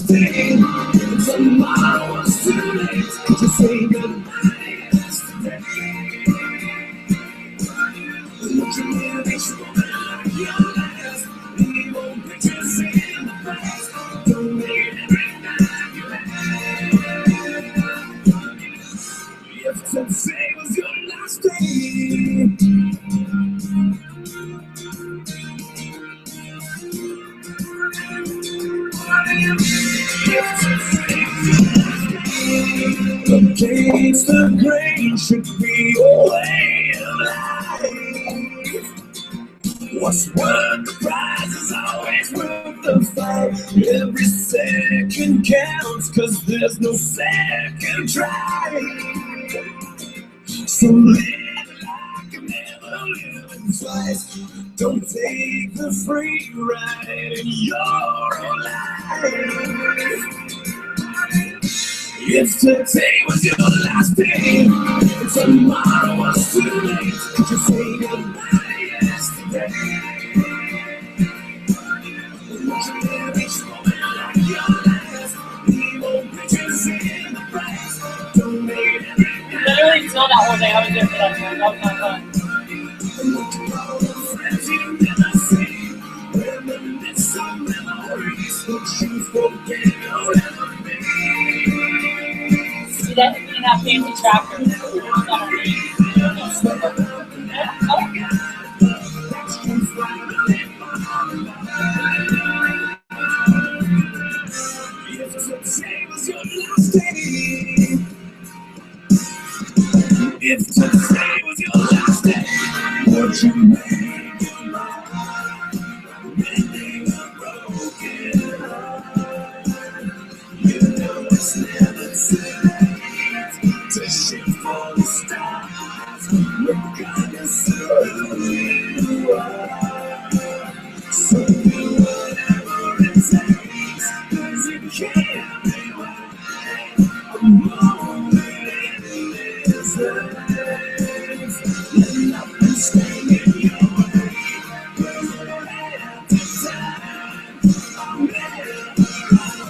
day. Tomorrow is too late to say goodbye yesterday. Would you live each moment like your last? Leave old pictures in the past. Don't wait every night you have. If today was your last day, against the grain should be a way of life. What's worth the prize is always worth the fight. Every second counts, cause there's no second try. So live like you never lived twice. Don't take the free ride in your own life. If today was your last day, and tomorrow was too late, could you say goodbye yesterday? Would you live each moment like your last? Leave old pictures in the past. Don't make every Literally till that whole day, I was there for that time. That was my fun. and what you call the friends you never see. Reminisce some memories that you forget you'll ever be. See that in that family tractor. If today was your last day, would you make your mind? Mending a broken heart. You know it's never too late to shoot for the stars, regardless of who you are. So do whatever it takes, cause you can't rewind a moment in this life. Let nothing stand in your way. There's no end to time. I'm never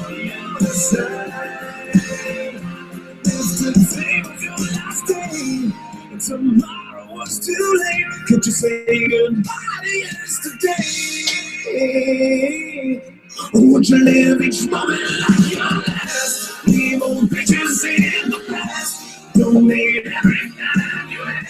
on your side. If today was your last day, and tomorrow was too late, could you say goodbye to yesterday? Or would you live each moment like your last? Leave old pictures in the past. Don't make every night you have.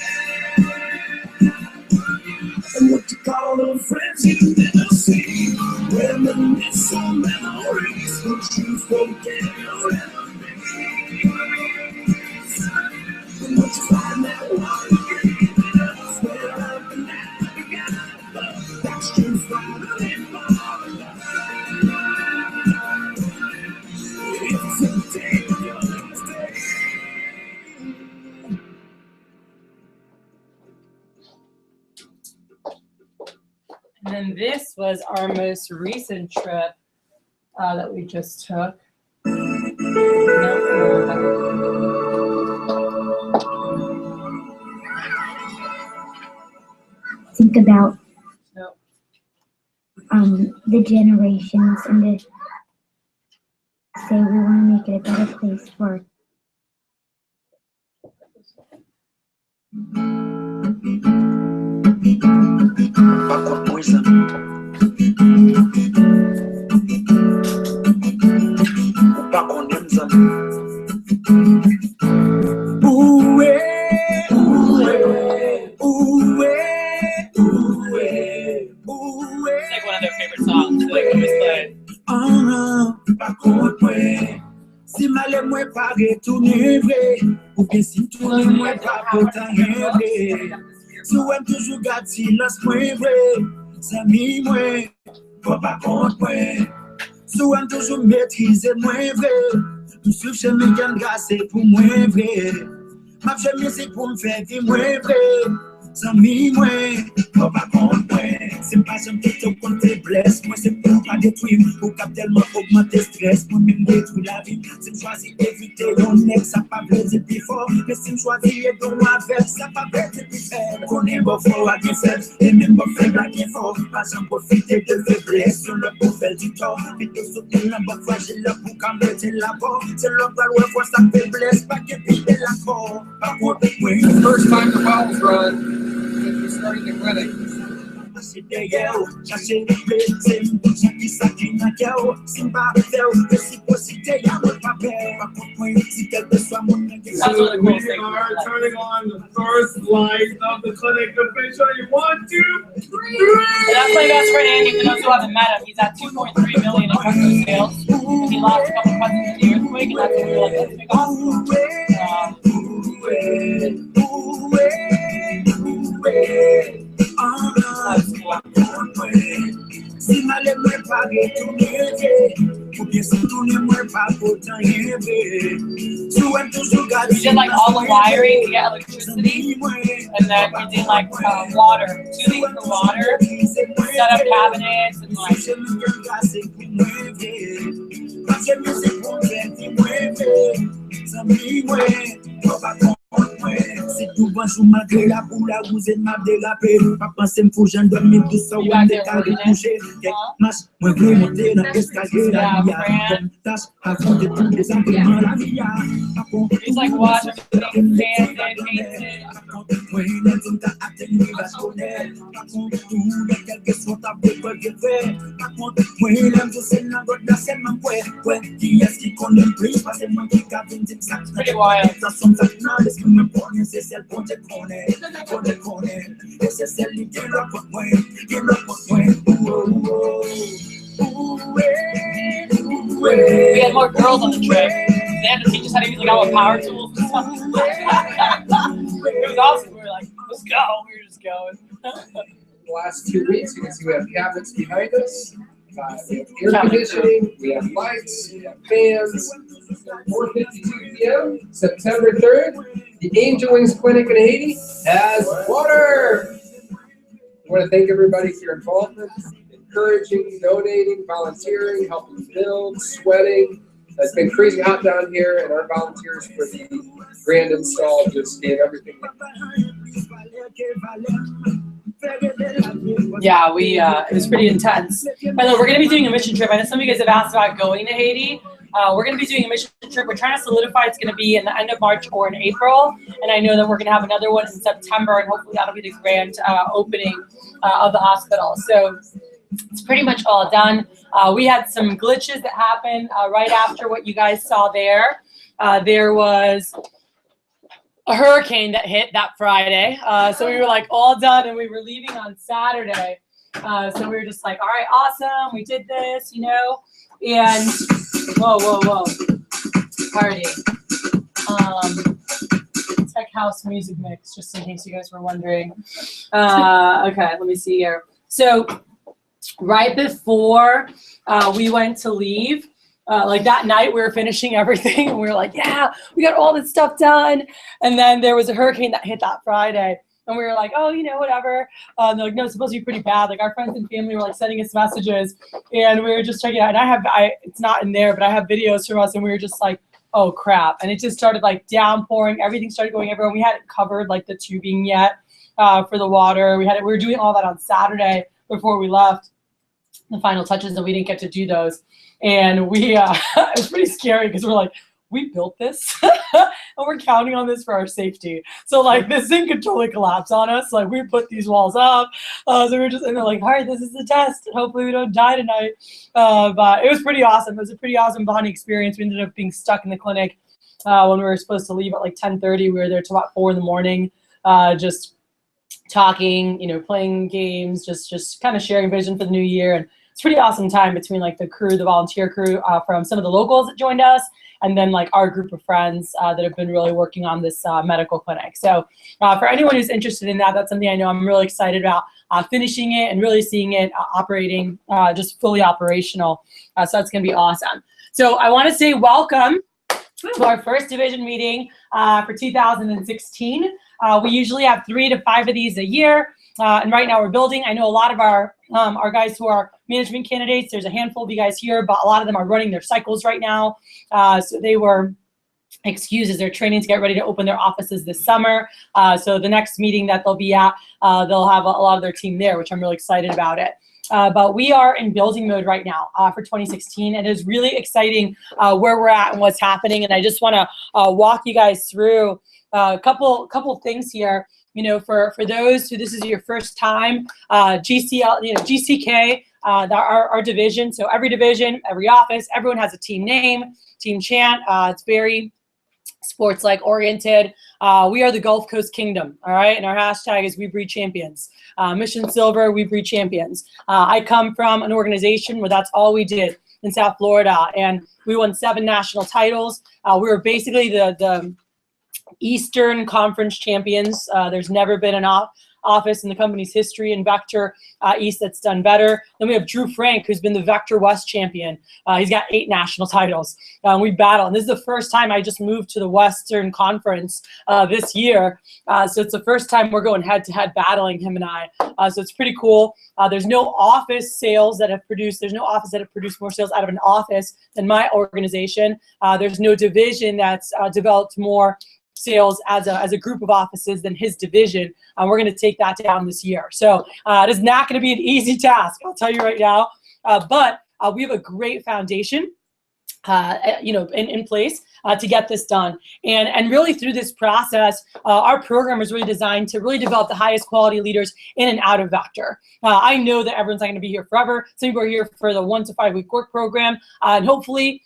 And what you call the friends you never see. Reminisce some memories that you forget you'll ever be. And what you find that one where I've been at, you got love. That's just finally falling. If today was your last day. And then this was our most recent trip that we just took. Think about Nope. the generations and to say we want to make it a better place for It's like one of their favorite songs. They like always play. Par contre, ouais, si malè mwen pa retourne vre, ou bien si tourne mwen pa potan revle, si wèm toujou gade silans mwen vre, zami mwen, pa kont mwen, si wèm toujou maîtrize mwen vre, tout suiv cheme gen grase pou mwen vre, map cheme si pou m'fè di mwen vre, zami mwen, pa kont mwen. C'est pas j'aime tout au compte tes blesses. Moi, c'est pour pas détruire. Ou qu'à tellement augmenter stress. Moi-même détruire la vie. Si je choisis éviter mon ex, ça pas blesser plus fort. Mais si je choisis aider moi avec, ça pas blesser plus faible. Qu'on est beau fort à qui fait. Et même beau faible à qui fort. Pas j'aime profiter de faiblesse. Sur le beau fait du tort. Et de soutenir la bonne fragile pour camber la porte. C'est le bal fois sa faiblesse. Pas que piquer la porte. Par contre, oui. First time the bowels run, since we started the clinic. C'est derrière, chercher le plaisir, j'ai dit ça qui n'a qu'à eau, c'est pas faire, que si possible, y'a mon papier, par contre, moi, si quel que soit mon négocié. That's really cool. We are turning on the first light of the clinic officially. 1, 2, 3. And that's my best friend Andy. For those who haven't met him, he's at 2.3 million in crypto sales. And he lost a couple cousins in the earthquake, and that's when we were like, that's big awesome. Si malé moi pas retourner, ou bien si tourner moi pas autant rêver. We did like all the wiring to get electricity, and then we did like water, tubing for water, set up cabinets, and like. Si tout va sous ma grille, la boule à vous et m'a dérapé. Pas penser me fouger, dormir tout ça, ou me décaler, coucher. Marche, moi, je vais monter dans l'escalier, la vie a comme tâche, affronter tous les impriments, la vie a. It's like wash everything, sanded, painted. Oui, les hommes t'as atteint, va se connaître. Par contre, tout le quel que soit ta bécole que fait. Par contre, oui, les hommes, c'est la goutte de la scène, man, ouais. Qui est-ce qui connaît le prix? Parce que moi, qui cabine, c'est ça. Pretty wild. Ça sonne, ça finale, est-ce que me connaît, c'est celle qu'on te connaît. Qu'on te connaît. Et c'est celle qui est là pour moi. Qui est là pour moi. We had more girls on the trip. They had to teach us how to use like all the power tools and stuff. It was awesome. We were like, let's go. We were just going. The last 2 weeks, you can see we have cabinets behind us. We have air conditioning, we have lights, we have fans. 4:52 p.m., September 3rd, the Angel Wings Clinic in Haiti has water. I want to thank everybody for your involvement, encouraging, donating, volunteering, helping build, sweating. It's been crazy hot down here, and our volunteers for the grand install just gave everything. Yeah, it was pretty intense. By the way, we're going to be doing a mission trip. I know some of you guys have asked about going to Haiti. We're going to be doing a mission trip. We're trying to solidify it's going to be in the end of March or in April. And I know that we're going to have another one in September, and hopefully that'll be the grand opening of the hospital. So it's pretty much all done. We had some glitches that happened right after what you guys saw there. There was a hurricane that hit that Friday. So we were like all done, and we were leaving on Saturday. So we were just like, all right, awesome. We did this, you know, and whoa. Party. Tech house music mix, just in case you guys were wondering. Okay, let me see here. So right before we went to leave, like that night we were finishing everything, and we were like, yeah, we got all this stuff done. And then there was a hurricane that hit that Friday. And we were like, oh, you know, whatever. They're like, no, it's supposed to be pretty bad. Like our friends and family were like sending us messages, and we were just checking it out. And it's not in there, but I have videos from us, and we were just like, oh crap. And it just started like downpouring. Everything started going everywhere. We hadn't covered like the tubing yet for the water. We were doing all that on Saturday before we left, the final touches, and we didn't get to do those. And we it was pretty scary because we're like, we built this and we're counting on this for our safety. So like this thing could totally collapse on us. Like we put these walls up. So we're just, and they're like, all right, this is the test. Hopefully we don't die tonight. But it was pretty awesome. It was a pretty awesome bonding experience. We ended up being stuck in the clinic when we were supposed to leave at like 10:30. We were there till about 4 a.m, just talking, you know, playing games, just kind of sharing vision for the new year. And it's a pretty awesome time between like the crew, the volunteer crew from some of the locals that joined us, and then like our group of friends that have been really working on this medical clinic. So for anyone who's interested in that, that's something I know I'm really excited about finishing it and really seeing it operating, just fully operational. So that's going to be awesome. So I want to say welcome to our first division meeting for 2016. We usually have 3 to 5 of these a year. And right now we're building. I know a lot of our guys who are management candidates, there's a handful of you guys here, but a lot of them are running their cycles right now. So they were excused as they're training to get ready to open their offices this summer. So the next meeting that they'll be at, they'll have a lot of their team there, which I'm really excited about it. But we are in building mode right now for 2016, and it's really exciting where we're at and what's happening. And I just want to walk you guys through a couple things here. You know, for those who this is your first time, GCK, our division. So every division, every office, everyone has a team name, team chant. It's very sports-like oriented. We are the Gulf Coast Kingdom, all right? And our hashtag is We Breed Champions. Mission Silver, We Breed Champions. I come from an organization where that's all we did in South Florida, and we won 7 national titles. We were basically the Eastern Conference champions. There's never been an office in the company's history in Vector East that's done better. Then we have Drew Frank, who's been the Vector West champion. He's got 8 national titles. We battle, and this is the first time I just moved to the Western Conference this year. So it's the first time we're going head-to-head battling, him and I. So it's pretty cool. There's no office sales that have produced, there's no office that have produced more sales out of an office than my organization. There's no division that's developed more sales as a group of offices than his division. We're going to take that down this year. So it is not going to be an easy task, I'll tell you right now. But we have a great foundation, in place to get this done. And really through this process, our program is really designed to really develop the highest quality leaders in and out of Vector. I know that everyone's not going to be here forever. Some people are here for the 1 to 5 week work program. And hopefully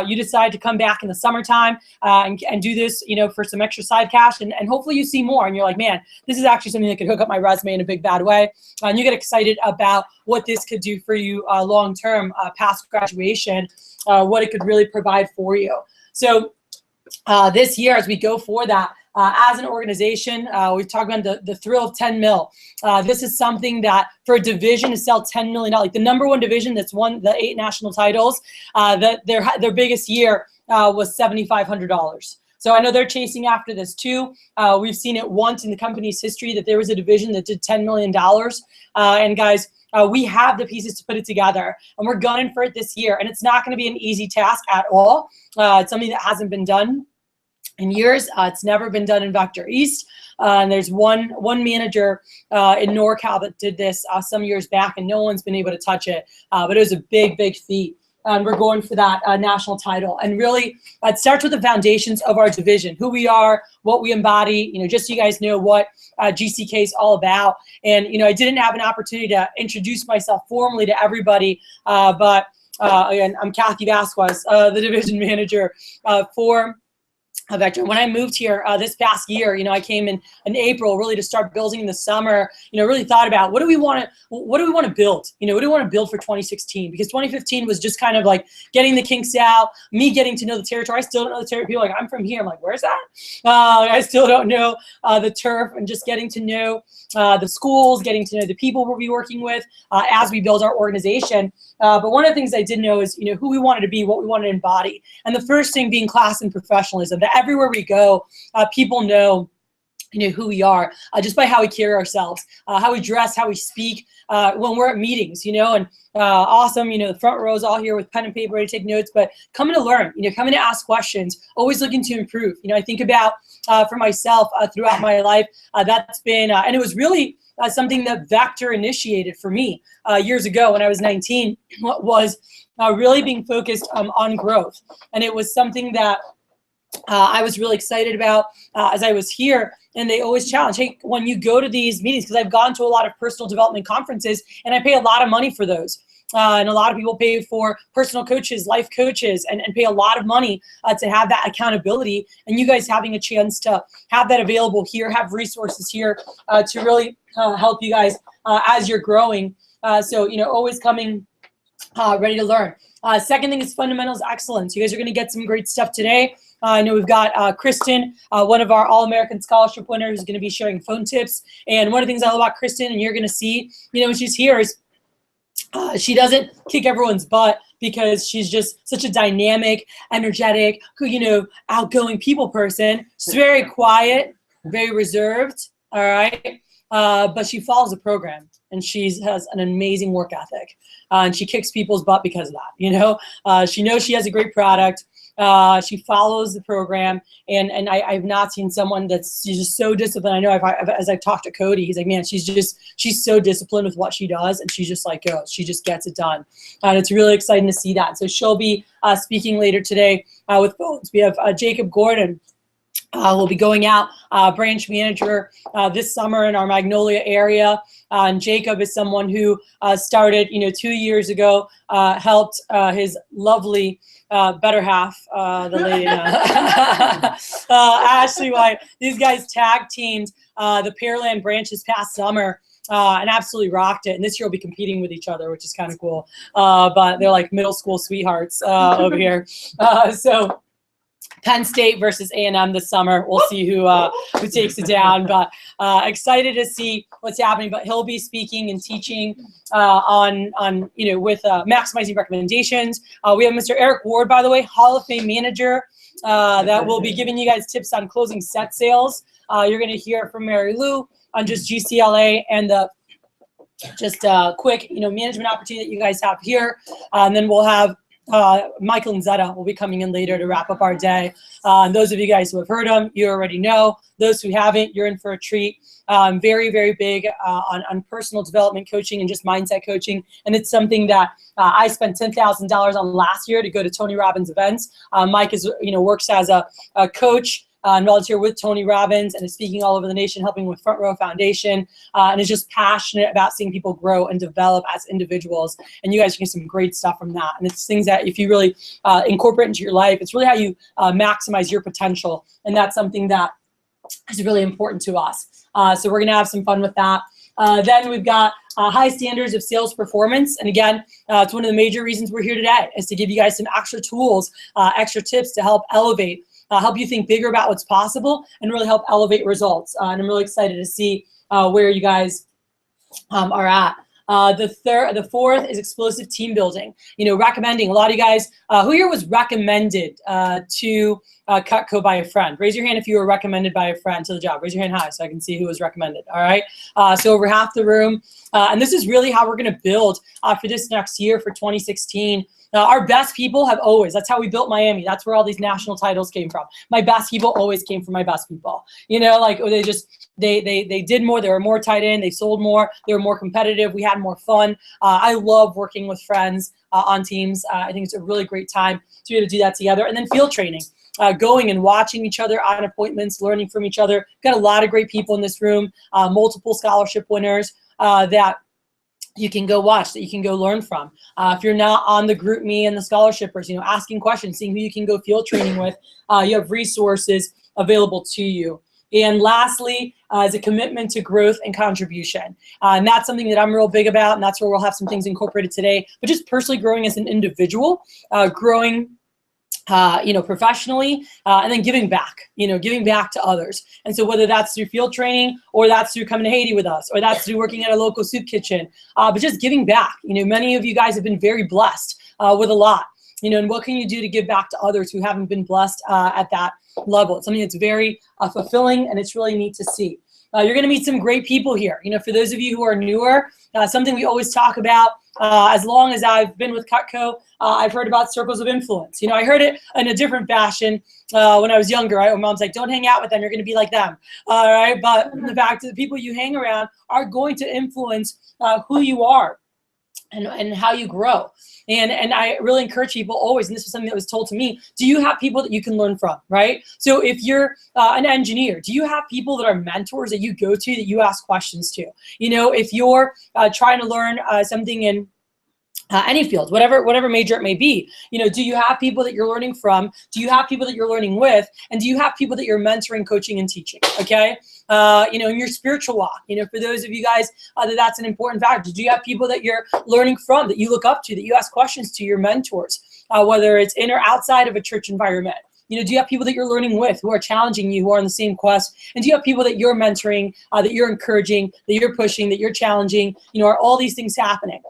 you decide to come back in the summertime and do this, for some extra side cash. And hopefully you see more and you're like, man, this is actually something that could hook up my resume in a big bad way. And you get excited about what this could do for you long-term past graduation, what it could really provide for you. So this year, as we go for that, as an organization, we've talked about the thrill of 10 mil. This is something that for a division to sell $10 million, like the number one division that's won the 8 national titles, that their biggest year was $7,500. So I know they're chasing after this too. We've seen it once in the company's history that there was a division that did $10 million. And guys, we have the pieces to put it together, and we're gunning for it this year. And it's not going to be an easy task at all. It's something that hasn't been done in years. It's never been done in Vector East. And there's one manager in NorCal that did this some years back, and no one's been able to touch it. But it was a big, big feat. And we're going for that national title. And really, it starts with the foundations of our division, who we are, what we embody, just so you guys know what GCK is all about. And, I didn't have an opportunity to introduce myself formally to everybody, but again, I'm Kathy Vasquez, the division manager for Vector. When I moved here this past year, I came in April really to start building in the summer. Really thought about what do we want to build? What do we want to build for 2016? Because 2015 was just kind of like getting the kinks out, me getting to know the territory. I still don't know the territory. People are like, I'm from here. I'm like, where's that? I still don't know the turf, and just getting to know the schools, getting to know the people we'll be working with as we build our organization. But one of the things I did know is, who we wanted to be, what we wanted to embody. And the first thing being class and professionalism. That everywhere we go, people know, who we are just by how we carry ourselves, how we dress, how we speak when we're at meetings, and awesome, the front row is all here with pen and paper ready to take notes, but coming to learn, coming to ask questions, always looking to improve. I think about for myself throughout my life, that's been, and it was really something that Vector initiated for me years ago when I was 19, was really being focused on growth. And it was something that I was really excited about as I was here. And they always challenge, hey, when you go to these meetings, because I've gone to a lot of personal development conferences, and I pay a lot of money for those. And a lot of people pay for personal coaches, life coaches, and pay a lot of money to have that accountability. And you guys having a chance to have that available here, have resources here to really help you guys as you're growing. So, always coming ready to learn. Second thing is fundamentals excellence. You guys are going to get some great stuff today. I know we've got Kristen, one of our All-American Scholarship winners, who's going to be sharing phone tips. And one of the things I love about Kristen, and you're going to see, when she's here, is she doesn't kick everyone's butt, because she's just such a dynamic, energetic, outgoing people person. She's very quiet, very reserved, all right? but she follows the program, and she has an amazing work ethic, and she kicks people's butt because of that. You know, she knows she has a great product. She follows the program, and I've not seen someone that's just so disciplined. I know as I talked to Cody, he's like, man, she's so disciplined with what she does, and she's just like, oh, she just gets it done. And it's really exciting to see that. So she'll be speaking later today with phones. We have Jacob Gordon. We'll be going out, branch manager this summer in our Magnolia area. And Jacob is someone who started, 2 years ago, helped his lovely better half, the lady, Ashley White. These guys tag teamed the Pearland branch this past summer. And absolutely rocked it. And this year we'll be competing with each other, which is kind of cool. But they're like middle school sweethearts over here. So Penn State versus A&M this summer. We'll see who takes it down. But excited to see what's happening. But he'll be speaking and teaching on with maximizing recommendations. We have Mr. Eric Ward, by the way, Hall of Fame manager, that will be giving you guys tips on closing set sales. You're going to hear from Mary Lou on just GCLA and the just quick management opportunity that you guys have here. And then we'll have Michael and Zeta will be coming in later to wrap up our day. And those of you guys who have heard them, you already know. Those who haven't, you're in for a treat. Very, very big on personal development coaching and just mindset coaching. And it's something that I spent $10,000 on last year to go to Tony Robbins events. Mike works as a coach and volunteer with Tony Robbins and is speaking all over the nation, helping with Front Row Foundation, and is just passionate about seeing people grow and develop as individuals. And you guys can get some great stuff from that. And it's things that if you really incorporate into your life, it's really how you maximize your potential. And that's something that is really important to us. So we're going to have some fun with that. Then we've got high standards of sales performance. And again, it's one of the major reasons we're here today is to give you guys some extra tools, extra tips to help elevate, help you think bigger about what's possible and really help elevate results. And I'm really excited to see where you guys are at. The fourth is explosive team building. Recommending. A lot of you guys, who here was recommended to Cutco by a friend? Raise your hand if you were recommended by a friend to the job. Raise your hand high so I can see who was recommended. All right. So over half the room. And this is really how we're going to build for this next year for 2016. Our best people have always, that's how we built Miami. That's where all these national titles came from. My best people always came from my best people. They did more, they were more tight end, they sold more, they were more competitive, we had more fun. I love working with friends on teams. I think it's a really great time to be able to do that together. And then field training. Going and watching each other on appointments, learning from each other. Got a lot of great people in this room, multiple scholarship winners that you can go watch, that you can go learn from. If you're not on the group me and the scholarshipers, asking questions, seeing who you can go field training with, you have resources available to you. And lastly, is a commitment to growth and contribution. And that's something that I'm real big about, and that's where we'll have some things incorporated today. But just personally growing as an individual, growing professionally, and then giving back to others. And so whether that's through field training or that's through coming to Haiti with us, or that's through working at a local soup kitchen, but just giving back. Many of you guys have been very blessed with a lot, and what can you do to give back to others who haven't been blessed at that level? It's something that's very fulfilling, and it's really neat to see. You're going to meet some great people here. For those of you who are newer, something we always talk about, as long as I've been with Cutco, I've heard about circles of influence. I heard it in a different fashion when I was younger. Right? My mom's like, don't hang out with them. You're going to be like them. All right. But the fact that the people you hang around are going to influence who you are and how you grow. And I really encourage people always, and this was something that was told to me, do you have people that you can learn from, right? So if you're an engineer, do you have people that are mentors that you go to, that you ask questions to? If you're trying to learn something in any field, whatever major it may be, do you have people that you're learning from? Do you have people that you're learning with? And do you have people that you're mentoring, coaching, and teaching? Okay. In your spiritual walk, for those of you guys, that's an important factor. Do you have people that you're learning from, that you look up to, that you ask questions to, your mentors, whether it's in or outside of a church environment? Do you have people that you're learning with who are challenging you, who are on the same quest? And do you have people that you're mentoring, that you're encouraging, that you're pushing, that you're challenging? Are all these things happening?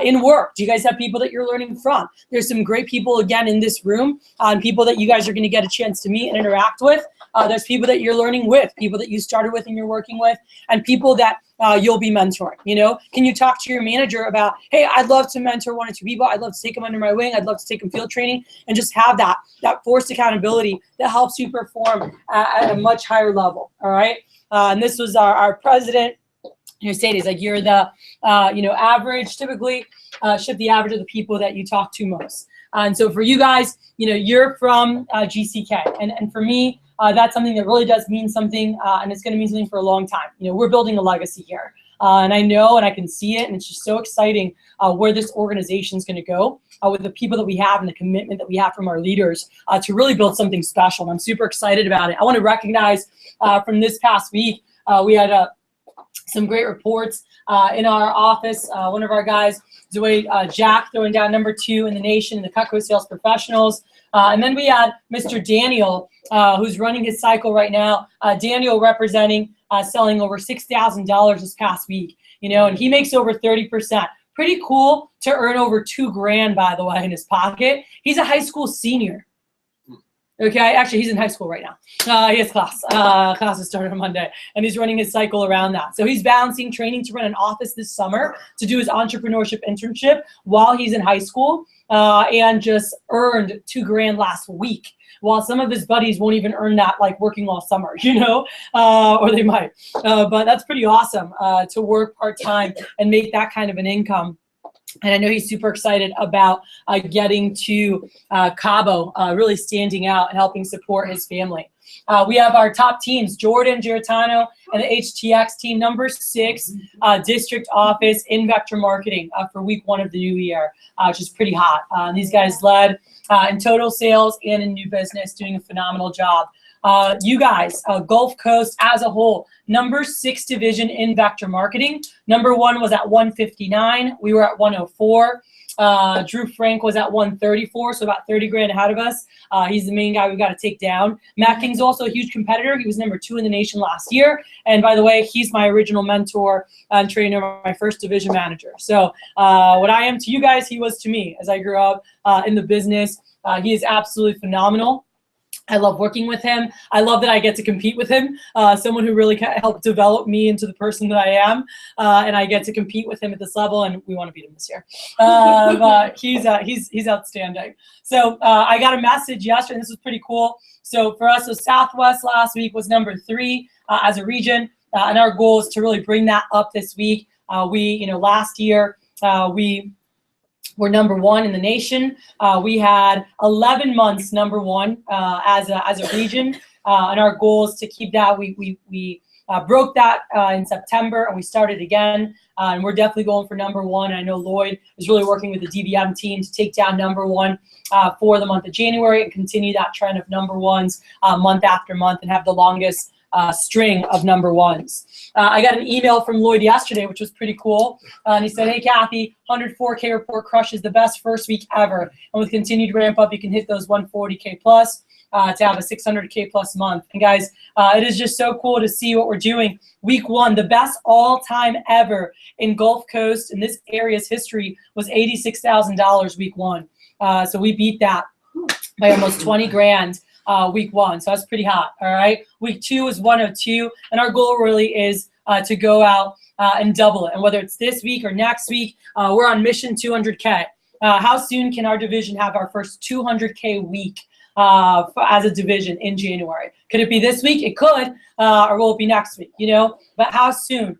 In work, do you guys have people that you're learning from? There's some great people, again, in this room, and people that you guys are going to get a chance to meet and interact with. There's people that you're learning with, people that you started with and you're working with, and people that you'll be mentoring. You know, can you talk to your manager about, hey, I'd love to mentor 1 or 2 people. I'd love to take them under my wing. I'd love to take them field training and just have that forced accountability that helps you perform at a much higher level. All right. And this was our president who said, he's like, you're the, average, typically ship the average of the people that you talk to most. And so for you guys, you're from GCK. And for me, that's something that really does mean something, and it's going to mean something for a long time. We're building a legacy here. And I know and I can see it, and it's just so exciting where this organization is going to go with the people that we have and the commitment that we have from our leaders to really build something special. And I'm super excited about it. I want to recognize from this past week, we had some great reports in our office. One of our guys, Zoe Jack, throwing down number 2 in the nation in the Cutco Sales Professionals. And then we had Mr. Daniel, who's running his cycle right now. Daniel representing selling over $6,000 this past week, and he makes over 30%. Pretty cool to earn over $2,000, by the way, in his pocket. He's a high school senior. Okay, actually, he's in high school right now. He has class. Classes started on Monday, and he's running his cycle around that. So he's balancing training to run an office this summer to do his entrepreneurship internship while he's in high school, and just earned $2,000 last week. While some of his buddies won't even earn that, like working all summer, or they might. But that's pretty awesome to work part-time and make that kind of an income. And I know he's super excited about getting to Cabo, really standing out and helping support his family. We have our top teams, Jordan Giratano and the HTX team, number 6 district office in vector marketing for week 1 of the new year, which is pretty hot. These guys led in total sales and in new business, doing a phenomenal job. You guys, Gulf Coast as a whole, number 6 division in vector marketing. Number 1 was at 159. We were at 104. Drew Frank was at 134, so about $30,000 ahead of us. He's the main guy we've got to take down. Matt King's also a huge competitor. He was number 2 in the nation last year. And by the way, he's my original mentor and trainer, my first division manager. So what I am to you guys, he was to me as I grew up in the business. He is absolutely phenomenal. I love working with him. I love that I get to compete with him, someone who really helped develop me into the person that I am, and I get to compete with him at this level, and we want to beat him this year. But he's outstanding. So I got a message yesterday, and this was pretty cool. So for us, so Southwest last week was number 3 as a region, and our goal is to really bring that up this week. Last year we were number 1 in the nation. We had 11 months number 1 as a region, and our goal is to keep that. We broke that in September, and we started again, and we're definitely going for number 1. I know Lloyd is really working with the DBM team to take down number 1 for the month of January and continue that trend of number 1s month after month and have the longest string of number 1s. I got an email from Lloyd yesterday, which was pretty cool. And he said, hey, Kathy, 104K report crushes the best first week ever. And with continued ramp up, you can hit those 140K plus to have a 600K plus month. And guys, it is just so cool to see what we're doing. Week 1, the best all time ever in Gulf Coast in this area's history was $86,000 week 1. So we beat that by almost $20,000. Week 1, so that's pretty hot. All right, week 2 is 102, and our goal really is to go out and double it. And whether it's this week or next week, we're on mission 200K. How soon can our division have our first 200K week as a division in January? Could it be this week? It could, or will it be next week? But how soon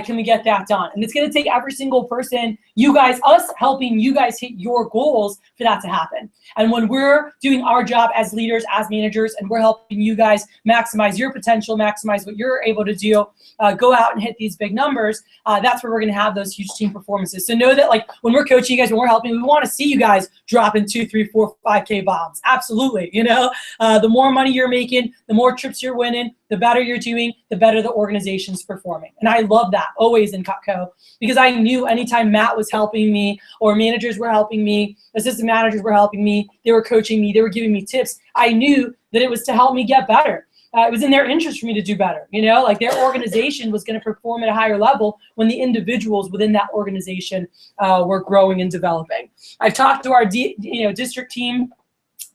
can we get that done? And it's going to take every single person, you guys, us helping you guys hit your goals for that to happen. And when we're doing our job as leaders, as managers, and we're helping you guys maximize your potential, maximize what you're able to do, go out and hit these big numbers, that's where we're going to have those huge team performances. So know that, like, when we're coaching you guys, when we're helping, we want to see you guys dropping 2, 3, 4, 5K bombs. Absolutely. The more money you're making, the more trips you're winning, the better you're doing, the better the organization's performing. And I love that always in Cutco, because I knew anytime Matt was helping me or managers were helping me, assistant managers were helping me, they were coaching me, they were giving me tips, I knew that it was to help me get better. It was in their interest for me to do better. Like their organization was going to perform at a higher level when the individuals within that organization were growing and developing. I've talked to our district team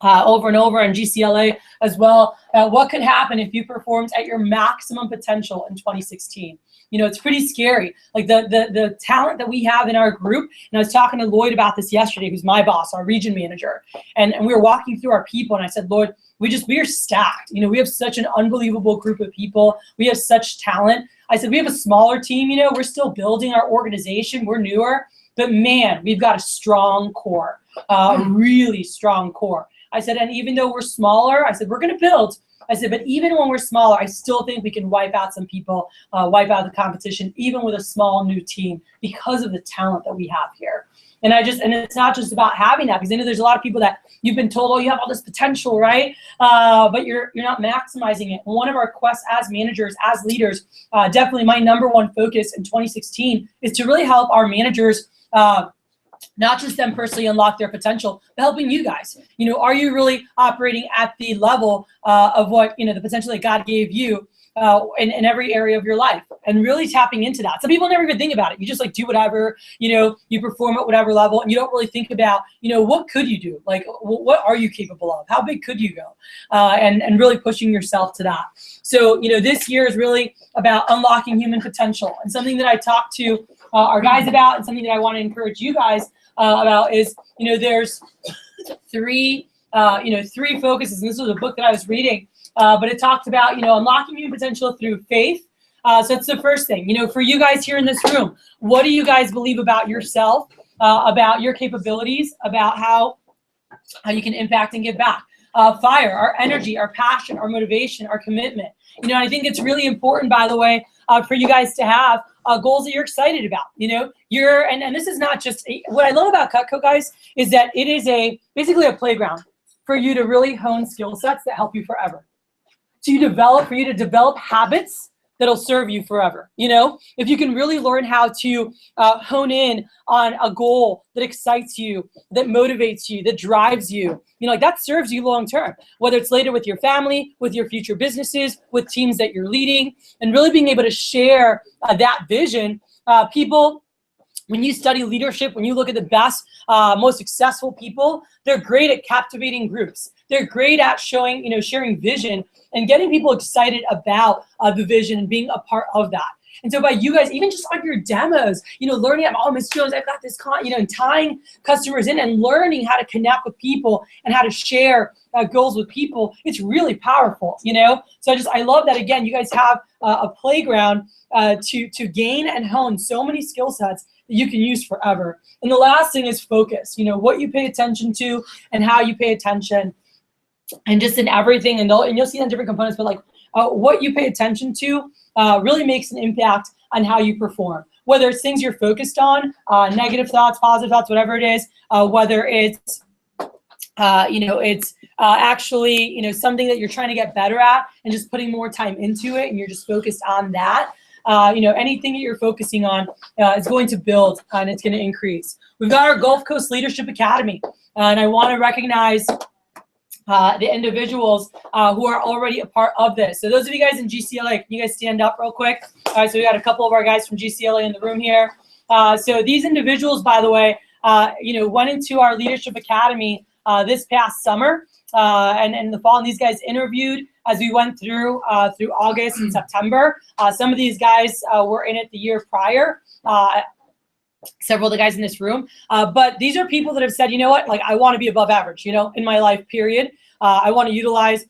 over and over, and GCLA as well. What could happen if you performed at your maximum potential in 2016? You know, it's pretty scary. Like the talent that we have in our group, and I was talking to Lloyd about this yesterday, who's my boss, our region manager, and we were walking through our people, and I said, Lloyd, we are stacked. You know, we have such an unbelievable group of people. We have such talent. I said, we have a smaller team, you know, we're still building our organization. We're newer, but man, we've got a strong core, a really strong core. I said, and even though we're smaller, I said, we're going to build. I said, but even when we're smaller, I still think we can wipe out some people, wipe out the competition, even with a small new team, because of the talent that we have here. And it's not just about having that, because I know there's a lot of people that you've been told, oh, you have all this potential, right? But you're not maximizing it. One of our quests as managers, as leaders, definitely my number one focus in 2016 is to really help our managers, not just them personally unlock their potential, but helping you guys. You know, are you really operating at the level of what, you know, the potential that God gave you in every area of your life, and really tapping into that? Some people never even think about it. You just like do whatever, you know, you perform at whatever level, and you don't really think about, you know, what could you do? Like, what are you capable of? How big could you go? And really pushing yourself to that. So, you know, this year is really about unlocking human potential, and something that I talked to our guys about, and something that I want to encourage you guys about is, you know, there's three focuses. And this was a book that I was reading, but it talked about, you know, unlocking human potential through faith. So it's the first thing. You know, for you guys here in this room, what do you guys believe about yourself, about your capabilities, about how you can impact and give back? Fire, our energy, our passion, our motivation, our commitment. You know, I think it's really important, by the way, for you guys to have goals that you're excited about. You know, and this is not just what I love about Cutco, guys, is that it is basically a playground for you to really hone skill sets that help you forever. For you to develop habits that'll serve you forever. You know, if you can really learn how to hone in on a goal that excites you, that motivates you, that drives you, you know, like that serves you long term, whether it's later with your family, with your future businesses, with teams that you're leading, and really being able to share that vision. People, when you study leadership, when you look at the best, most successful people, they're great at captivating groups. They're great at showing, you know, sharing vision and getting people excited about the vision and being a part of that. And so by you guys, even just on your demos, you know, learning about, oh, Ms. Jones, I've got this, you know, and tying customers in and learning how to connect with people and how to share goals with people, it's really powerful, you know? So I love that, again, you guys have a playground to gain and hone so many skill sets that you can use forever. And the last thing is focus, you know, what you pay attention to and how you pay attention, and just in everything, and you'll see that in different components, but like what you pay attention to really makes an impact on how you perform. Whether it's things you're focused on, negative thoughts, positive thoughts, whatever it is, whether it's it's actually, you know, something that you're trying to get better at and just putting more time into it, and you're just focused on that. You know, anything that you're focusing on is going to build and it's going to increase. We've got our Gulf Coast Leadership Academy, and I want to recognize the individuals who are already a part of this. So those of you guys in GCLA, can you guys stand up real quick? All right, so we got a couple of our guys from GCLA in the room here. So these individuals, by the way, went into our Leadership Academy this past summer and in the fall, and these guys interviewed as we went through August and September. Some of these guys were in it the year prior. Several of the guys in this room, but these are people that have said, you know what, like I want to be above average, you know, in my life, period. I want to utilize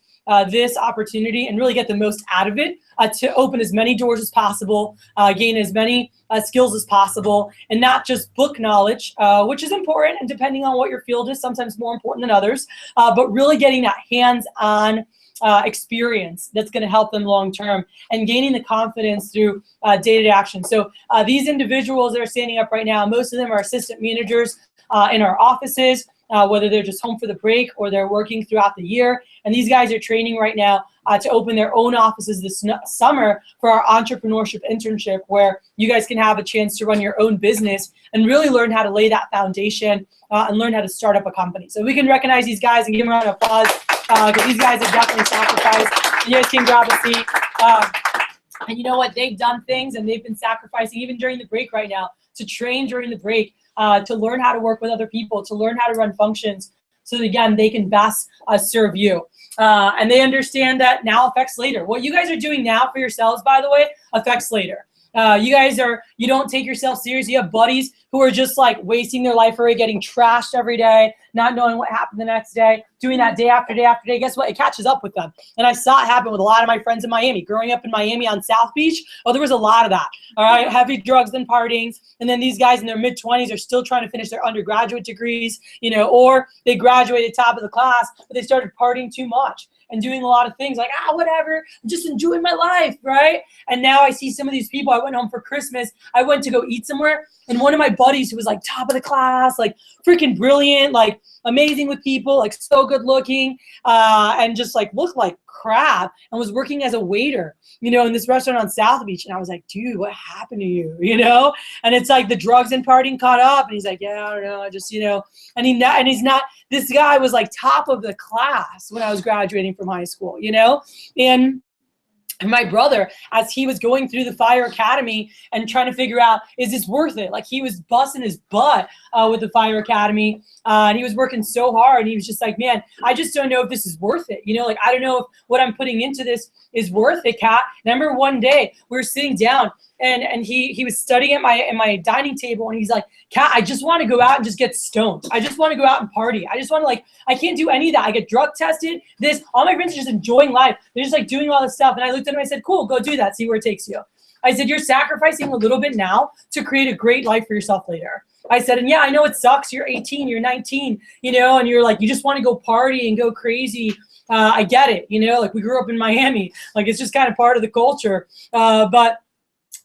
this opportunity and really get the most out of it to open as many doors as possible, gain as many skills as possible, and not just book knowledge, which is important, and depending on what your field is, sometimes more important than others, but really getting that hands-on experience that's going to help them long term, and gaining the confidence through day-to-day action. So these individuals that are standing up right now, most of them are assistant managers in our offices, whether they're just home for the break or they're working throughout the year. And these guys are training right now to open their own offices this summer for our entrepreneurship internship, where you guys can have a chance to run your own business and really learn how to lay that foundation and learn how to start up a company. So we can recognize these guys and give them a round of applause, because these guys have definitely sacrificed. You guys can grab a seat. And you know what? They've done things, and they've been sacrificing even during the break right now, to train during the break, to learn how to work with other people, to learn how to run functions, so that, again, they can best serve you. And they understand that now affects later. What you guys are doing now for yourselves, by the way, affects later. You don't take yourself serious. You have buddies who are just like wasting their life away, getting trashed every day, not knowing what happened the next day, doing that day after day after day. Guess what? It catches up with them. And I saw it happen with a lot of my friends in Miami. Growing up in Miami on South Beach, there was a lot of that. All right, heavy drugs and partying. And then these guys in their mid-20s are still trying to finish their undergraduate degrees, or they graduated top of the class, but they started partying too much and doing a lot of things like, whatever, I'm just enjoying my life, right? And now I see some of these people. I went home for Christmas. I went to go eat somewhere, and one of my buddies who was like top of the class, like freaking brilliant, like amazing with people, like so good looking, and just like looked like crap, and was working as a waiter, in this restaurant on South Beach. And I was like, dude, what happened to you, And it's like the drugs and partying caught up. And he's like, yeah, I don't know, I just, and he's not, this guy was like top of the class when I was graduating from high school, and my brother, as he was going through the fire academy and trying to figure out, is this worth it? Like, he was busting his butt with the fire academy, and he was working so hard. And he was just like, man, I just don't know if this is worth it. I don't know if what I'm putting into this is worth it, Kat. And I remember one day we were sitting down, and he was studying at my dining table, and he's like, Kat, I just want to go out and just get stoned. I just want to go out and party. I just want to, I can't do any of that. I get drug tested. All my friends are just enjoying life. They're just like doing all this stuff. And I looked at him, I said, cool, go do that. See where it takes you. I said, you're sacrificing a little bit now to create a great life for yourself later. I said, and yeah, I know it sucks. You're 18, you're 19, and you're like, you just want to go party and go crazy. I get it. We grew up in Miami. It's just kind of part of the culture. But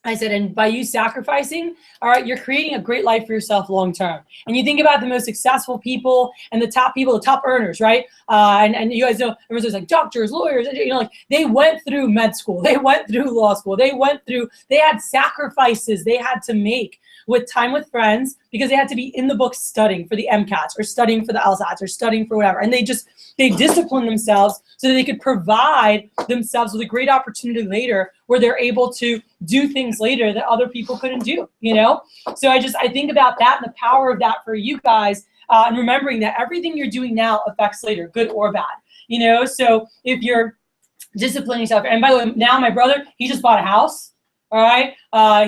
I said, and by you sacrificing, all right, you're creating a great life for yourself long term. And you think about the most successful people and the top people, the top earners, right? And you guys know, everyone's like doctors, lawyers, they went through med school, they went through law school, they had sacrifices they had to make with time with friends, because they had to be in the book studying for the MCATs or studying for the LSATs or studying for whatever. And they disciplined themselves so that they could provide themselves with a great opportunity later where they're able to do things later that other people couldn't do, So I think about that and the power of that for you guys, and remembering that everything you're doing now affects later, good or bad, So if you're disciplining yourself, and by the way, now my brother, he just bought a house. All right.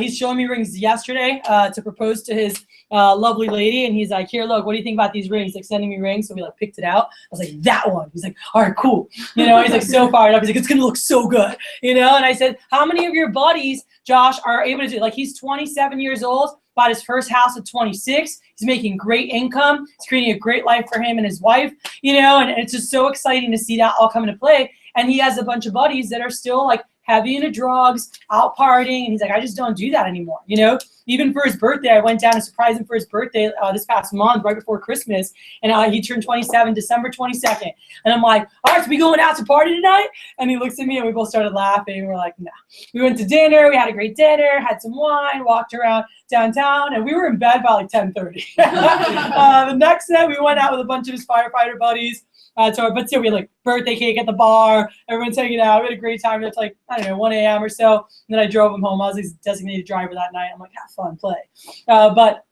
He's showing me rings yesterday to propose to his lovely lady. And he's like, here, look, what do you think about these rings? Like, sending me rings. So we picked it out. I was like, that one. He's like, all right, cool. He's like so fired up. He's like, it's going to look so good. And I said, how many of your buddies, Josh, are able to do it? He's 27 years old, bought his first house at 26. He's making great income. He's creating a great life for him and his wife, and it's just so exciting to see that all come into play. And he has a bunch of buddies that are still heavy into drugs, out partying, and he's like, I just don't do that anymore, Even for his birthday, I went down to surprise him for his birthday this past month, right before Christmas, and he turned 27, December 22nd. And I'm like, all right, so we going out to party tonight? And he looks at me, and we both started laughing, and we're like, nah. We went to dinner, we had a great dinner, had some wine, walked around downtown, and we were in bed by 10:30. The next day, we went out with a bunch of his firefighter buddies. But still, we had birthday cake at the bar. Everyone's hanging out. We had a great time. It's 1 a.m. or so. And then I drove him home. I was his designated driver that night. I'm like, have fun, play. But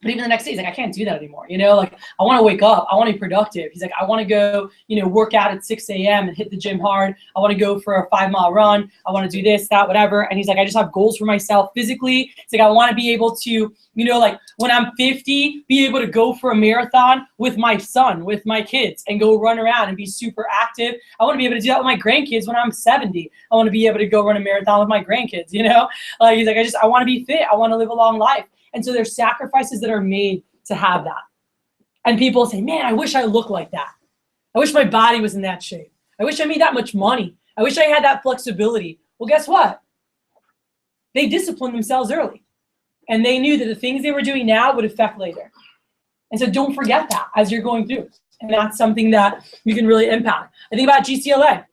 even the next day, he's like, I can't do that anymore. I want to wake up. I want to be productive. He's like, I want to go, work out at 6 a.m. and hit the gym hard. I want to go for a 5-mile run. I want to do this, that, whatever. And he's like, I just have goals for myself physically. He's like, I want to be able to, when I'm 50, be able to go for a marathon with my son, with my kids, and go run around and be super active. I want to be able to do that with my grandkids when I'm 70. I want to be able to go run a marathon with my grandkids, He's like, I want to be fit. I want to live a long life. And so there's sacrifices that are made to have that. And people say, man, I wish I looked like that. I wish my body was in that shape. I wish I made that much money. I wish I had that flexibility. Well, guess what? They disciplined themselves early. And they knew that the things they were doing now would affect later. And so don't forget that as you're going through. And that's something that you can really impact. I think about GCLA.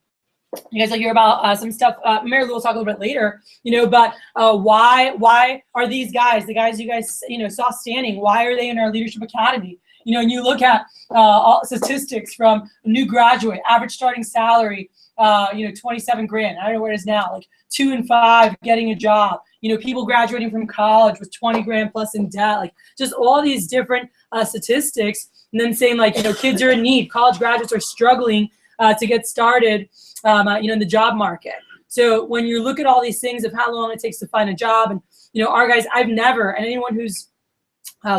You guys will hear about some stuff. Mary Lou will talk a little bit later, but why are these guys, the guys you guys, saw standing, why are they in our leadership academy? And you look at all statistics from a new graduate, average starting salary, 27 grand. I don't know where it is now, 2 and 5 getting a job. People graduating from college with 20 grand plus in debt, just all these different statistics, and then saying like, kids are in need, college graduates are struggling to get started, in the job market. So when you look at all these things of how long it takes to find a job, and our guys, I've never, and anyone who's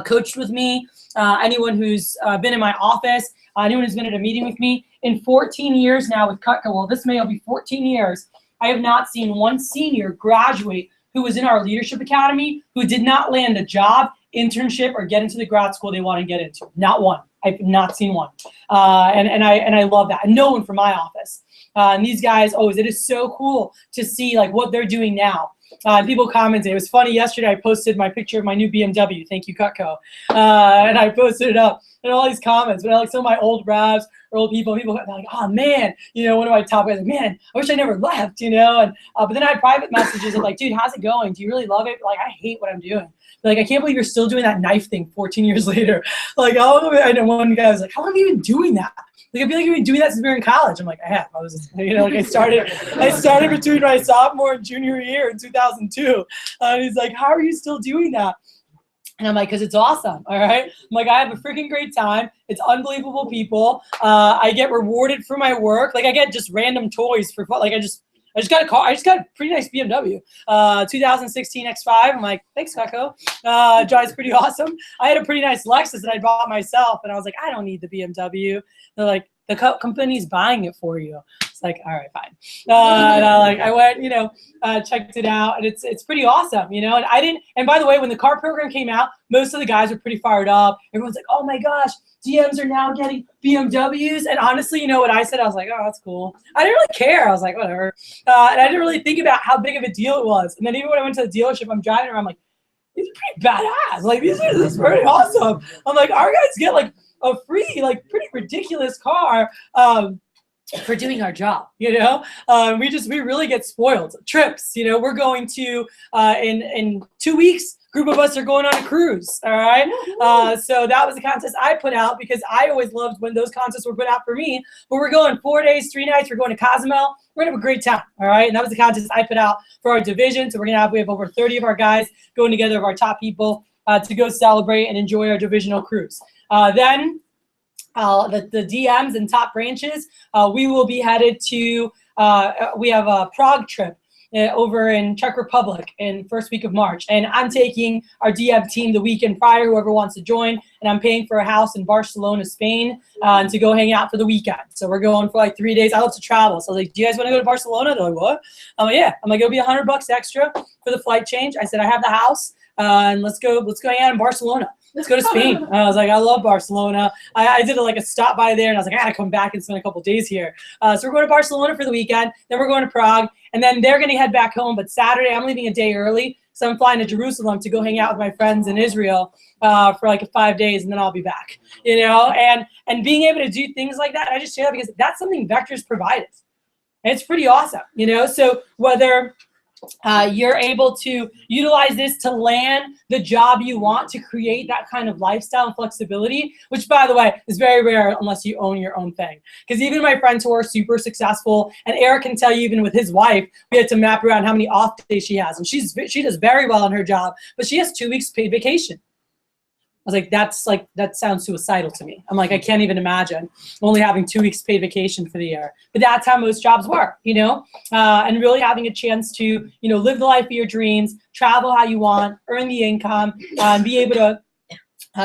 coached with me, anyone who's been in my office, anyone who's been at a meeting with me, in 14 years now with Cutco, well, this May will be 14 years, I have not seen one senior graduate who was in our leadership academy who did not land a job, internship, or get into the grad school they want to get into. Not one. I've not seen one. And I love that. And no one from my office. And these guys, it is so cool to see like what they're doing now. People commented. It was funny yesterday. I posted my picture of my new BMW. Thank you, Cutco. And I posted it up, and all these comments. But like some of my old reps or old people are like, oh man, one of my top guys, like, man, I wish I never left, And but then I had private messages of like, dude, how's it going? Do you really love it? Like, I hate what I'm doing. Like, I can't believe you're still doing that knife thing 14 years later. Like, I know one guy was like, how long have you been doing that? Like, I feel like you've been doing that since we were in college. I'm like, I have. I was, like I started between my sophomore and junior year in 2002. And he's like, how are you still doing that? And I'm like, because it's awesome, all right? I'm like, I have a freaking great time. It's unbelievable people. I get rewarded for my work. Like, I get just random toys for fun. Like, I just got a car. I just got a pretty nice BMW, 2016 X5. I'm like, thanks, Cutco. Drives pretty awesome. I had a pretty nice Lexus that I bought myself, and I was like, I don't need the BMW. They're like, the company's buying it for you. It's like, all right, fine. And I went, checked it out, and it's pretty awesome, And I didn't. And by the way, when the car program came out, most of the guys were pretty fired up. Everyone's like, oh my gosh, DMs are now getting BMWs. And honestly, you know what I said? I was like, oh, that's cool. I didn't really care. I was like, whatever. And I didn't really think about how big of a deal it was. And then even when I went to the dealership, I'm driving around, I'm like, these are pretty badass. Like, this is pretty awesome. I'm like, our guys get like a free, like pretty ridiculous car for doing our job, we really get spoiled. Trips, we're going to, in 2 weeks, group of us are going on a cruise, all right? So that was the contest I put out because I always loved when those contests were put out for me. But we're going 4 days, 3 nights. We're going to Cozumel. We're going to have a great time, all right? And that was the contest I put out for our division. So we have over 30 of our guys going together, of our top people, to go celebrate and enjoy our divisional cruise. Then the DMs and top branches, we will be headed to, we have a Prague trip over in Czech Republic in first week of March. And I'm taking our DM team the weekend prior, whoever wants to join, and I'm paying for a house in Barcelona, Spain, to go hang out for the weekend. So we're going for like 3 days. I love to travel. So I was like, do you guys want to go to Barcelona? They're like, what? I'm like, yeah. I'm like, it'll be $100 extra for the flight change. I said, I have the house, and let's go hang out in Barcelona. Let's go to Spain. I was like, I love Barcelona. I did a stop by there, and I was like, I gotta come back and spend a couple days here. So we're going to Barcelona for the weekend. Then we're going to Prague, and then they're gonna head back home. But Saturday, I'm leaving a day early, so I'm flying to Jerusalem to go hang out with my friends in Israel for like 5 days, and then I'll be back. And being able to do things like that, I just share that because that's something Vectors provided. And it's pretty awesome, So whether you're able to utilize this to land the job you want, to create that kind of lifestyle and flexibility, which, by the way, is very rare unless you own your own thing. Because even my friends who are super successful, and Eric can tell you, even with his wife, we had to map around how many off days she has. And she does very well in her job, but she has 2 weeks paid vacation. I was like, that sounds suicidal to me. I'm like, I can't even imagine only having 2 weeks paid vacation for the year. But that's how most jobs work, and really having a chance to, live the life of your dreams, travel how you want, earn the income, and be able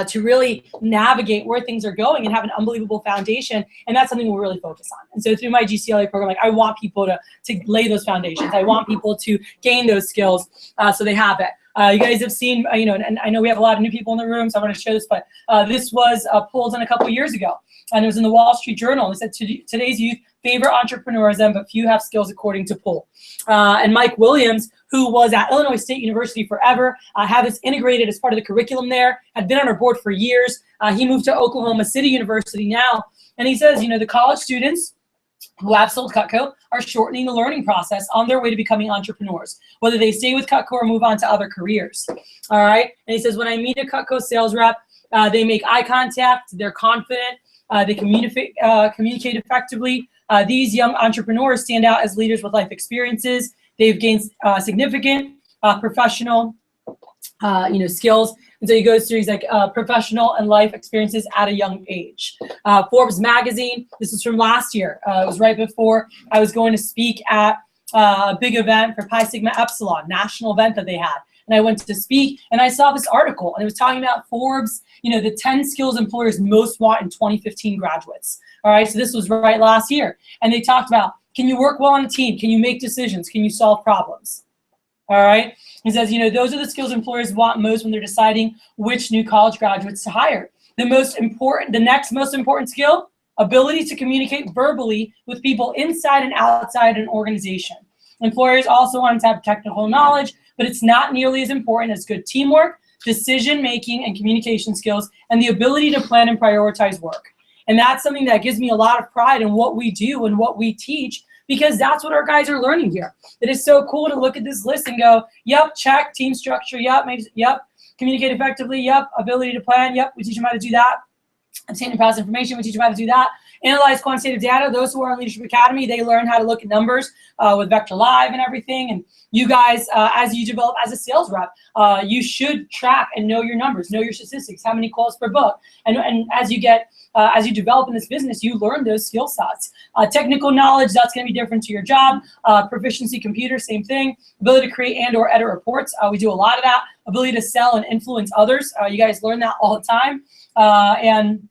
to really navigate where things are going and have an unbelievable foundation. And that's something we'll really focus on. And so through my GCLA program, I want people to lay those foundations. I want people to gain those skills so they have it. You guys have seen, and I know we have a lot of new people in the room, so I want to share this, but this was pulled in a couple years ago, and it was in the Wall Street Journal. It said, today's youth favor entrepreneurism, but few have skills according to poll. And Mike Williams, who was at Illinois State University forever, had this integrated as part of the curriculum there, had been on our board for years. He moved to Oklahoma City University now, and he says, the college students who have sold Cutco are shortening the learning process on their way to becoming entrepreneurs, whether they stay with Cutco or move on to other careers. All right. And he says, when I meet a Cutco sales rep, they make eye contact, they're confident, they communicate effectively. These young entrepreneurs stand out as leaders with life experiences. They've gained significant professional skills. And so he goes through, he's like professional and life experiences at a young age. Forbes magazine, this was from last year. It was right before I was going to speak at a big event for Pi Sigma Epsilon, national event that they had. And I went to speak and I saw this article and it was talking about Forbes, the 10 skills employers most want in 2015 graduates. All right, so this was right last year. And they talked about, can you work well on a team? Can you make decisions? Can you solve problems? All right, he says, those are the skills employers want most when they're deciding which new college graduates to hire. The next most important skill, ability to communicate verbally with people inside and outside an organization. Employers also want to have technical knowledge, but it's not nearly as important as good teamwork, decision-making, and communication skills, and the ability to plan and prioritize work. And that's something that gives me a lot of pride in what we do and what we teach, because that's what our guys are learning here. It is so cool to look at this list and go, yep, check, team structure, yep, communicate effectively, yep, ability to plan, yep, we teach them how to do that. Obtain and pass information, we teach them how to do that. Analyze quantitative data. Those who are in Leadership Academy, they learn how to look at numbers with Vector Live and everything. And you guys, as you develop as a sales rep, you should track and know your numbers, know your statistics, how many calls per book. And as you develop in this business, you learn those skill sets. Technical knowledge, that's going to be different to your job. Proficiency computer, same thing. Ability to create and or edit reports. We do a lot of that. Ability to sell and influence others. You guys learn that all the time. And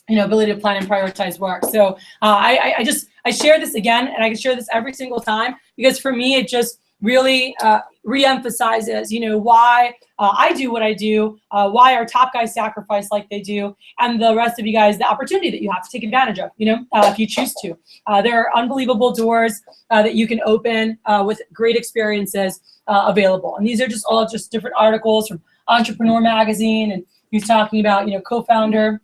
ability to plan and prioritize work. So I share this again, and I can share this every single time, because for me, it just really reemphasizes, why I do what I do, why our top guys sacrifice like they do, and the rest of you guys, the opportunity that you have to take advantage of, if you choose to. There are unbelievable doors that you can open with great experiences available. And these are just all different articles from Entrepreneur Magazine, and he's talking about, co-founder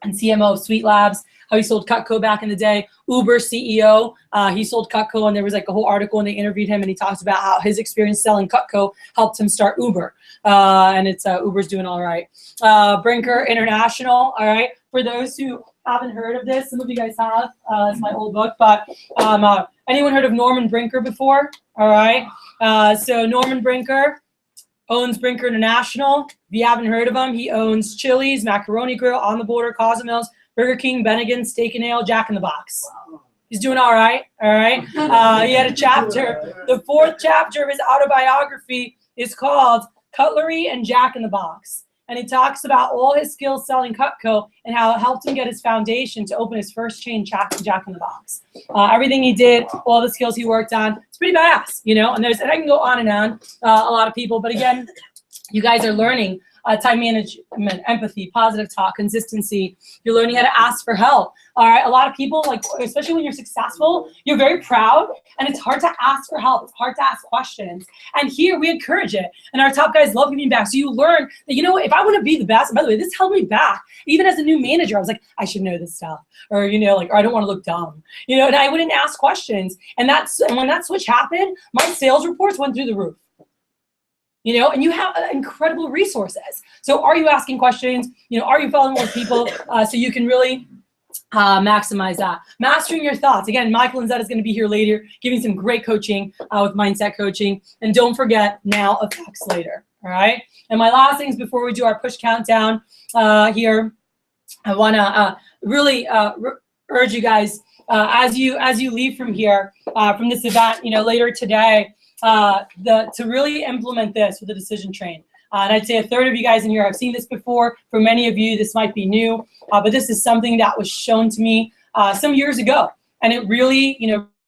and CMO of Sweet Labs, how he sold Cutco back in the day. Uber CEO, he sold Cutco, and there was like a whole article, and they interviewed him, and he talks about how his experience selling Cutco helped him start Uber, and it's Uber's doing all right. Brinker International, all right. For those who haven't heard of this, some of you guys have. It's my old book, but anyone heard of Norman Brinker before? All right. So Norman Brinker owns Brinker International. If you haven't heard of him, he owns Chili's, Macaroni Grill, On the Border, Cozumels, Burger King, Bennigan, Steak and Ale, Jack in the Box. He's doing all right, all right? He had a chapter. The 4th chapter of his autobiography is called Cutlery and Jack in the Box. And he talks about all his skills selling Cutco and how it helped him get his foundation to open his first chain, Jack in the Box. Everything he did, all the skills he worked on, it's pretty badass, and I can go on and on, a lot of people, but again, you guys are learning time management, empathy, positive talk, consistency. You're learning how to ask for help. All right, a lot of people, especially when you're successful, you're very proud, and it's hard to ask for help. It's hard to ask questions. And here we encourage it, and our top guys love giving back. So you learn that, if I want to be the best, by the way, this held me back. Even as a new manager, I was like, I should know this stuff, or or I don't want to look dumb, and I wouldn't ask questions. And when that switch happened, my sales reports went through the roof. And you have incredible resources. So are you asking questions? Are you following with people so you can really maximize that? Mastering your thoughts. Again, Michael Lanzetta is going to be here later, giving some great coaching with mindset coaching. And don't forget, now affects later. All right. And my last things before we do our push countdown here, I want to really urge you guys as you leave from here, from this event, later today, to really implement this with the decision train. And I'd say a third of you guys in here have seen this before. For many of you, this might be new, but this is something that was shown to me some years ago. And it really,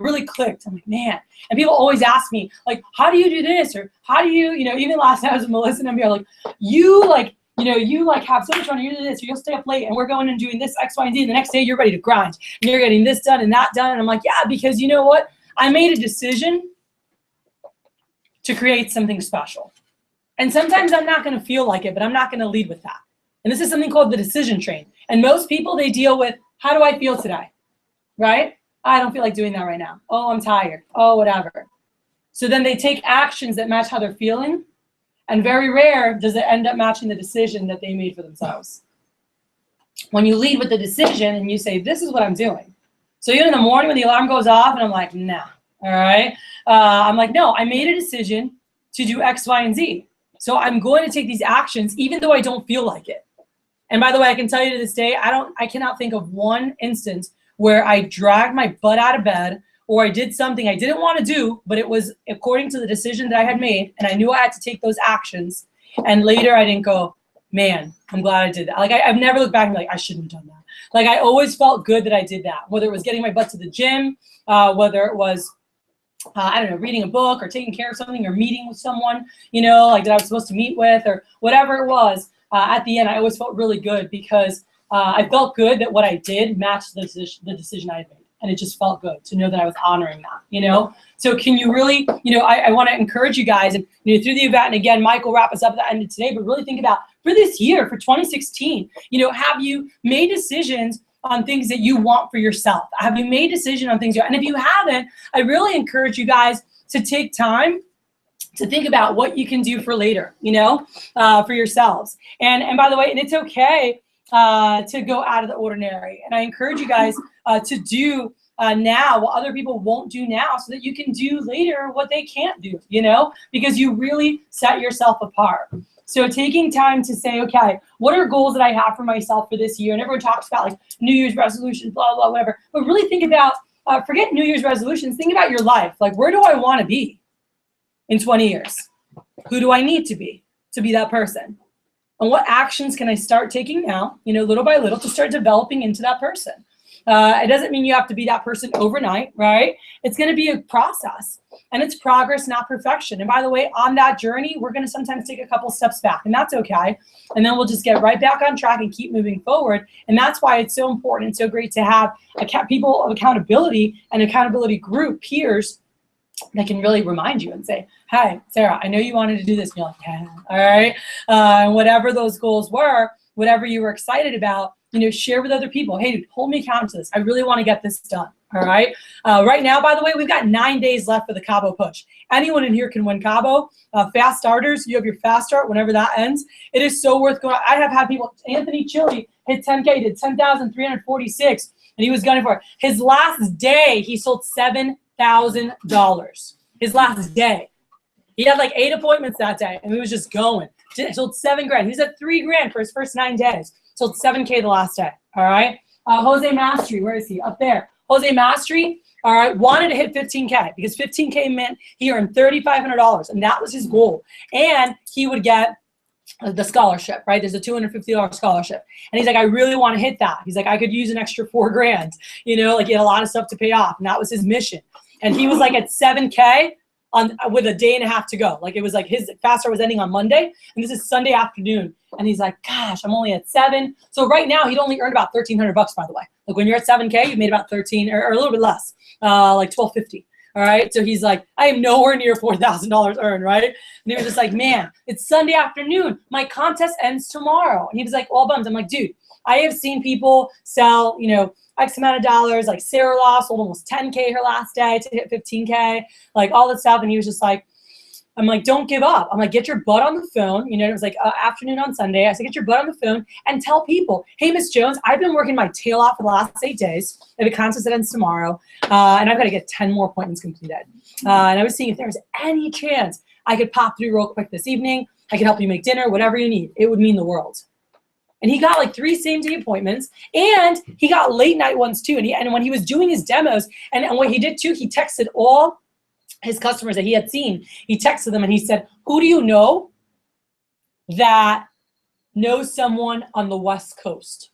really clicked. I'm like, man. And people always ask me, how do you do this? Or how do you, even last night I was with Melissa and I'm here, you have so much on, you do this, you'll stay up late, and we're going and doing this, X, Y, and Z. And the next day you're ready to grind. And you're getting this done and that done. And I'm like, yeah, because you know what? I made a decision to create something special. And sometimes I'm not going to feel like it, but I'm not going to lead with that. And this is something called the decision train. And most people, they deal with, how do I feel today? Right? I don't feel like doing that right now. Oh, I'm tired. Oh, whatever. So then they take actions that match how they're feeling. And very rare does it end up matching the decision that they made for themselves. When you lead with the decision and you say, this is what I'm doing. So even in the morning when the alarm goes off and I'm like, nah. All right. I'm like, no, I made a decision to do X, Y, and Z. So I'm going to take these actions even though I don't feel like it. And by the way, I can tell you to this day, I cannot think of one instance where I dragged my butt out of bed or I did something I didn't want to do, but it was according to the decision that I had made, and I knew I had to take those actions. And later I didn't go, man, I'm glad I did that. Like I've never looked back and be like, I shouldn't have done that. Like I always felt good that I did that, whether it was getting my butt to the gym, whether it was, I don't know, reading a book or taking care of something or meeting with someone, you know, like that I was supposed to meet with or whatever it was. At the end, I always felt really good because I felt good that what I did matched the decision I had made. And it just felt good to know that I was honoring that, you know? So can you really, you know, I want to encourage you guys, and you know, through the event, and again, Mike will wrap us up at the end of today, but really think about for this year, for 2016, you know, have you made decisions on things that you want for yourself? Have you made decisions on things? And if you haven't, I really encourage you guys to take time to think about what you can do for later, you know, for yourselves. And by the way, and it's okay to go out of the ordinary. And I encourage you guys to do now what other people won't do now so that you can do later what they can't do, you know, because you really set yourself apart. So taking time to say, okay, what are goals that I have for myself for this year? And everyone talks about like New Year's resolutions, blah, blah, whatever. But really think about, forget New Year's resolutions, think about your life. Like, where do I want to be in 20 years? Who do I need to be that person? And what actions can I start taking now, you know, little by little to start developing into that person? It doesn't mean you have to be that person overnight, right? It's going to be a process, and it's progress, not perfection. And by the way, on that journey, we're going to sometimes take a couple steps back, and that's okay. And then we'll just get right back on track and keep moving forward. And that's why it's so important and so great to have people of accountability and accountability group peers that can really remind you and say, hey, Sarah, I know you wanted to do this. And you're like, yeah, all right. And whatever those goals were, whatever you were excited about, you know, share with other people. Hey, dude, hold me accountable to this. I really want to get this done. All right. Right now, by the way, we've got 9 days left for the Cabo push. Anyone in here can win Cabo. Fast starters, you have your fast start whenever that ends. It is so worth going. I have had people, Anthony Chili hit 10K, did 10,346, and he was gunning for it. His last day, he sold $7,000. His last day. He had like 8 appointments that day, and he was just going. Sold $7,000. He was at $3,000 for his first 9 days. Sold $7K the last day. All right. Jose Mastery, where is he? Up there. Jose Mastery, all right, wanted to hit 15K because 15K meant he earned $3,500, and that was his goal. And he would get the scholarship, right? There's a $250 scholarship. And he's like, I really want to hit that. He's like, I could use an extra $4,000, you know, like he had a lot of stuff to pay off. And that was his mission. And he was like at 7K with a day and a half to go. Like it was like his fast start was ending on Monday, and this is Sunday afternoon. And he's like, gosh, I'm only at 7. So right now he'd only earned about $1,300, by the way. Like when you're at 7K, you made about 13 or a little bit less, like $1,250. All right. So he's like, I am nowhere near $4,000 earned. Right. And he was just like, man, it's Sunday afternoon. My contest ends tomorrow. And he was like, all bummed. I'm like, dude, I have seen people sell, you know, X amount of dollars. Like Sarah Law sold almost 10K her last day to hit 15K, like all this stuff. And he was just like, I'm like, don't give up. I'm like, get your butt on the phone. You know, it was like afternoon on Sunday. I said, get your butt on the phone and tell people, hey, Miss Jones, I've been working my tail off for the last 8 days. I have a contest that ends tomorrow. And I've got to get 10 more appointments completed. And I was seeing if there was any chance I could pop through real quick this evening. I could help you make dinner, whatever you need. It would mean the world. And he got like 3 same-day appointments, and he got late-night ones too. And when he was doing his demos, and what he did too, he texted all his customers that he had seen. He texted them and he said, who do you know that knows someone on the West Coast?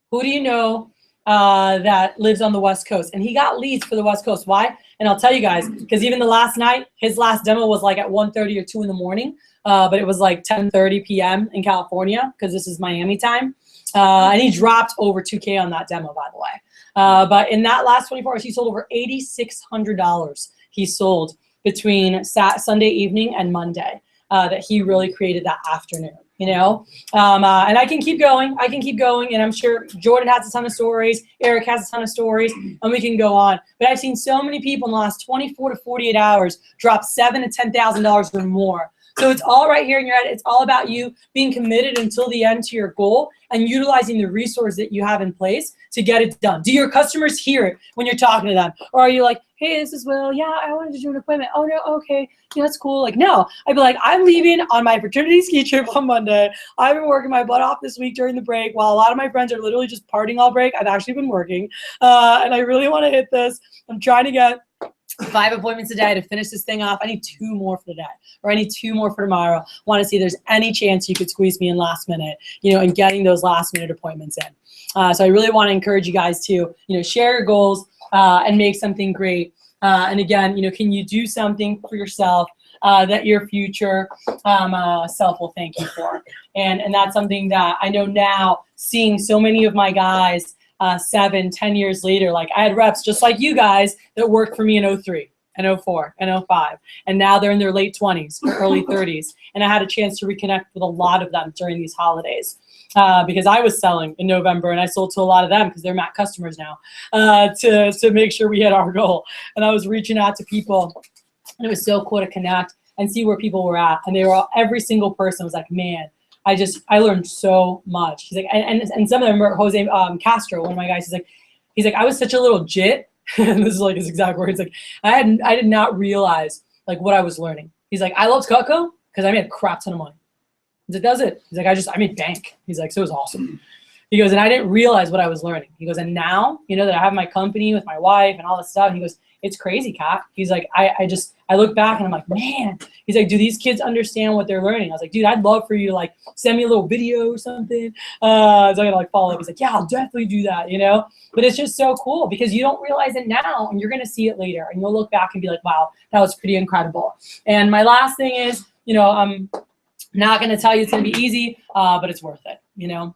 Who do you know that lives on the West Coast? And he got leads for the West Coast. Why? And I'll tell you guys, because even the last night, his last demo was like at 1:30 or 2 in the morning, but it was like 10:30 p.m. in California because this is Miami time. And he dropped over 2K on that demo, by the way. But in that last 24 hours, he sold over $8,600. He sold between Sunday evening and Monday that he really created that afternoon, you know? And I can keep going. And I'm sure Jordan has a ton of stories. Eric has a ton of stories, and we can go on. But I've seen so many people in the last 24 to 48 hours drop $7,000 to $10,000 or more So it's all right here in your head. It's all about you being committed until the end to your goal and utilizing the resource that you have in place to get it done. Do your customers hear it when you're talking to them? Or are you like, hey, this is Will. Yeah, I wanted to do an appointment. Oh, no, okay. Yeah, that's cool. Like, no. I'd be like, I'm leaving on my fraternity ski trip on Monday. I've been working my butt off this week during the break. While a lot of my friends are literally just partying all break, I've actually been working. And I really want to hit this. I'm trying to get 5 appointments a day to finish this thing off. I need 2 more for today, or I need 2 more for tomorrow. Want to see if there's any chance you could squeeze me in last minute, and getting those last minute appointments in. So I really want to encourage you guys to, share your goals and make something great. And again, can you do something for yourself that your future self will thank you for? And that's something that I know now, seeing so many of my guys 7, 10 years later, like I had reps just like you guys that worked for me in 03 and 04 and 05. And now they're in their late 20s or early 30s. And I had a chance to reconnect with a lot of them during these holidays. Because I was selling in November and I sold to a lot of them because they're MAC customers now to make sure we hit our goal. And I was reaching out to people and it was so cool to connect and see where people were at. And they were all, every single person was like, man, I learned so much. He's like, and some of them were Jose Castro, one of my guys. He's like, I was such a little jit. And this is like his exact words. Like, I did not realize like what I was learning. He's like, I loved Cutco because I made a crap ton of money. He's like, that's it. He's like, I made bank. He's like, so it was awesome. He goes, and I didn't realize what I was learning. He goes, and now, that I have my company with my wife and all this stuff, he goes, it's crazy, Kat. He's like, I look back and I'm like, man. He's like, do these kids understand what they're learning? I was like, dude, I'd love for you to like send me a little video or something. So I gotta like follow up. He's like, yeah, I'll definitely do that, But it's just so cool because you don't realize it now and you're gonna see it later and you'll look back and be like, wow, that was pretty incredible. And my last thing is, I'm not going to tell you it's going to be easy, but it's worth it,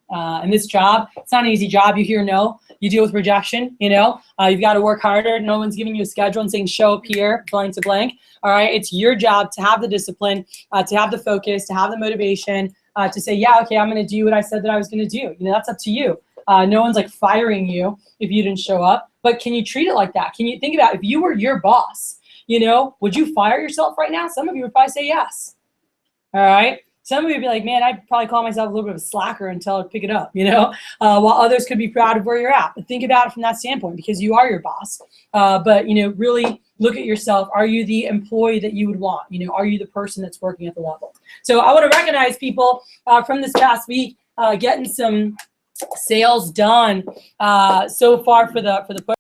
And this job, it's not an easy job. You hear no. You deal with rejection, You've got to work harder. No one's giving you a schedule and saying show up here, blank to blank. All right, it's your job to have the discipline, to have the focus, to have the motivation, to say, yeah, okay, I'm going to do what I said that I was going to do. That's up to you. No one's like firing you if you didn't show up. But can you treat it like that? Can you think about if you were your boss, would you fire yourself right now? Some of you would probably say yes. All right. Some of you would be like, man, I'd probably call myself a little bit of a slacker until I pick it up, while others could be proud of where you're at. But think about it from that standpoint because you are your boss. But, really look at yourself. Are you the employee that you would want? Are you the person that's working at the level? So I want to recognize people from this past week getting some sales done so far for the